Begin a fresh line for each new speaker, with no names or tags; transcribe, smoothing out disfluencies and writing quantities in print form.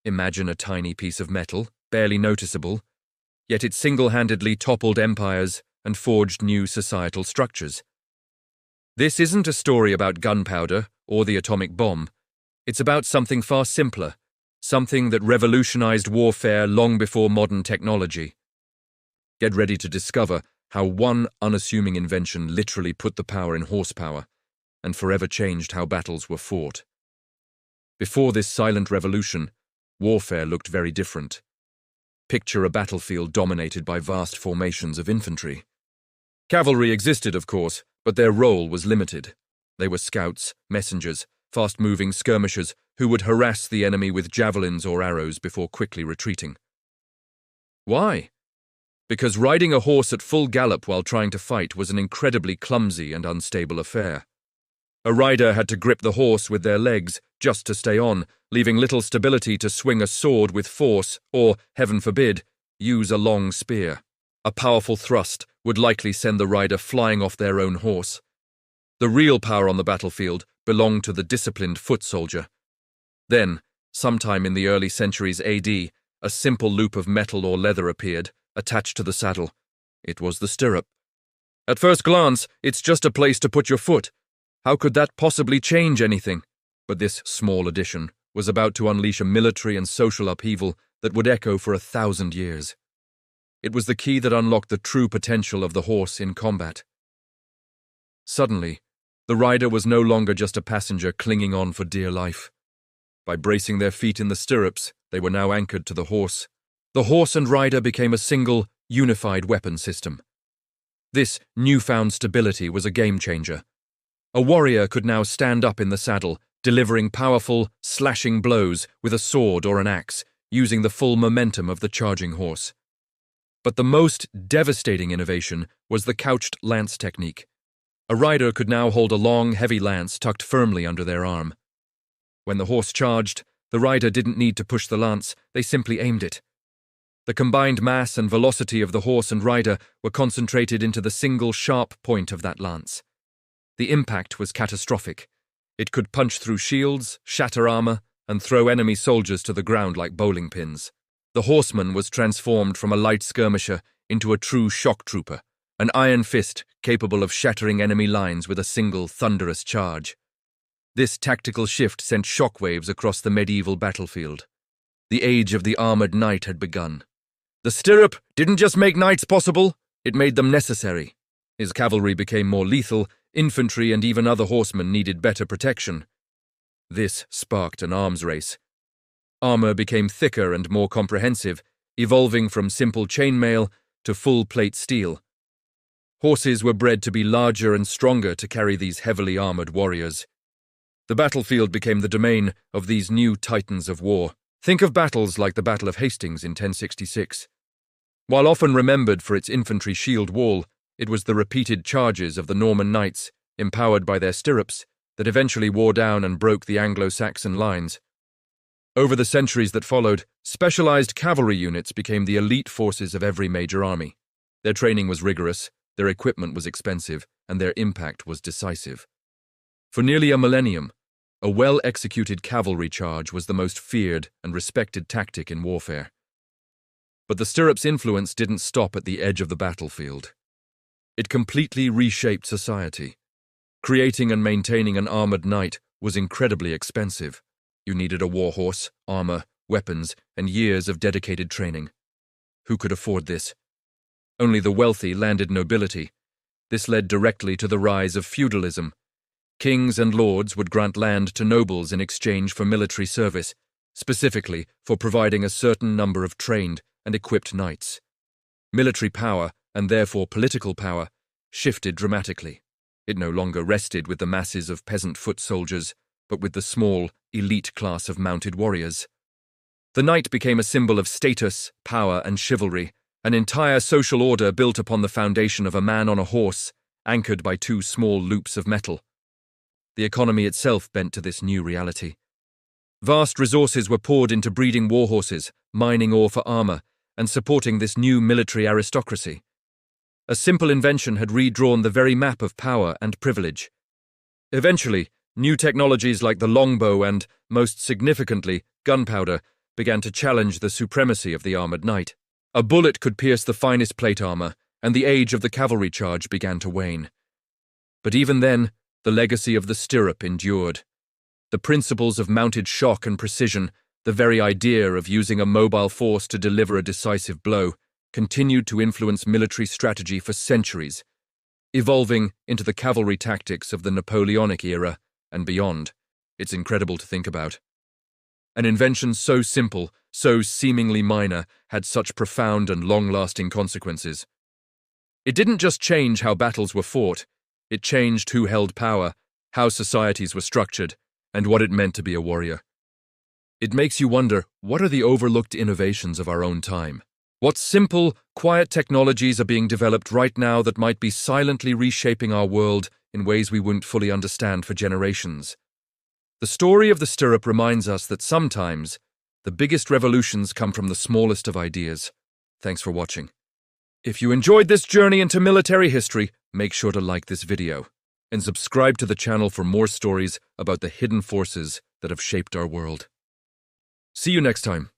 Imagine a tiny piece of metal, barely noticeable, yet it single-handedly toppled empires and forged new societal structures. This isn't a story about gunpowder or the atomic bomb. It's about something far simpler, something that revolutionized warfare long before modern technology. Get ready to discover how one unassuming invention literally put the power in horsepower and forever changed how battles were fought. Before this silent revolution, warfare looked very different. Picture a battlefield dominated by vast formations of infantry. Cavalry existed, of course, but their role was limited. They were scouts, messengers, fast-moving skirmishers who would harass the enemy with javelins or arrows before quickly retreating. Why? Because riding a horse at full gallop while trying to fight was an incredibly clumsy and unstable affair. A rider had to grip the horse with their legs just to stay on, leaving little stability to swing a sword with force or, heaven forbid, use a long spear. A powerful thrust would likely send the rider flying off their own horse. The real power on the battlefield belonged to the disciplined foot soldier. Then, sometime in the early centuries AD, a simple loop of metal or leather appeared, attached to the saddle. It was the stirrup. At first glance, it's just a place to put your foot. How could that possibly change anything? But this small addition was about to unleash a military and social upheaval that would echo for 1,000 years. It was the key that unlocked the true potential of the horse in combat. Suddenly, the rider was no longer just a passenger clinging on for dear life. By bracing their feet in the stirrups, they were now anchored to the horse. The horse and rider became a single, unified weapon system. This newfound stability was a game-changer. A warrior could now stand up in the saddle, delivering powerful, slashing blows with a sword or an axe, using the full momentum of the charging horse. But the most devastating innovation was the couched lance technique. A rider could now hold a long, heavy lance tucked firmly under their arm. When the horse charged, the rider didn't need to push the lance, they simply aimed it. The combined mass and velocity of the horse and rider were concentrated into the single sharp point of that lance. The impact was catastrophic. It could punch through shields, shatter armor, and throw enemy soldiers to the ground like bowling pins. The horseman was transformed from a light skirmisher into a true shock trooper, an iron fist capable of shattering enemy lines with a single thunderous charge. This tactical shift sent shockwaves across the medieval battlefield. The age of the armored knight had begun. The stirrup didn't just make knights possible, it made them necessary. As cavalry became more lethal, infantry and even other horsemen needed better protection. This sparked an arms race. Armor became thicker and more comprehensive, evolving from simple chainmail to full-plate steel. Horses were bred to be larger and stronger to carry these heavily armored warriors. The battlefield became the domain of these new titans of war. Think of battles like the Battle of Hastings in 1066. While often remembered for its infantry shield wall, it was the repeated charges of the Norman knights, empowered by their stirrups, that eventually wore down and broke the Anglo-Saxon lines. Over the centuries that followed, specialized cavalry units became the elite forces of every major army. Their training was rigorous, their equipment was expensive, and their impact was decisive. For nearly a millennium, a well-executed cavalry charge was the most feared and respected tactic in warfare. But the stirrup's influence didn't stop at the edge of the battlefield. It completely reshaped society. Creating and maintaining an armored knight was incredibly expensive. You needed a war horse, armor, weapons, and years of dedicated training. Who could afford this? Only the wealthy landed nobility. This led directly to the rise of feudalism. Kings and lords would grant land to nobles in exchange for military service, specifically for providing a certain number of trained and equipped knights. Military power, and therefore political power, shifted dramatically. It no longer rested with the masses of peasant foot soldiers, but with the small, elite class of mounted warriors. The knight became a symbol of status, power, and chivalry, an entire social order built upon the foundation of a man on a horse, anchored by two small loops of metal. The economy itself bent to this new reality. Vast resources were poured into breeding warhorses, mining ore for armor, and supporting this new military aristocracy. A simple invention had redrawn the very map of power and privilege. Eventually, new technologies like the longbow and, most significantly, gunpowder began to challenge the supremacy of the armored knight. A bullet could pierce the finest plate armor, and the age of the cavalry charge began to wane. But even then, the legacy of the stirrup endured. The principles of mounted shock and precision, the very idea of using a mobile force to deliver a decisive blow, continued to influence military strategy for centuries, evolving into the cavalry tactics of the Napoleonic era and beyond. It's incredible to think about. An invention so simple, so seemingly minor, had such profound and long-lasting consequences. It didn't just change how battles were fought, it changed who held power, how societies were structured, and what it meant to be a warrior. It makes you wonder, what are the overlooked innovations of our own time? What simple, quiet technologies are being developed right now that might be silently reshaping our world in ways we wouldn't fully understand for generations? The story of the stirrup reminds us that sometimes the biggest revolutions come from the smallest of ideas. Thanks for watching. If you enjoyed this journey into military history, make sure to like this video and subscribe to the channel for more stories about the hidden forces that have shaped our world. See you next time.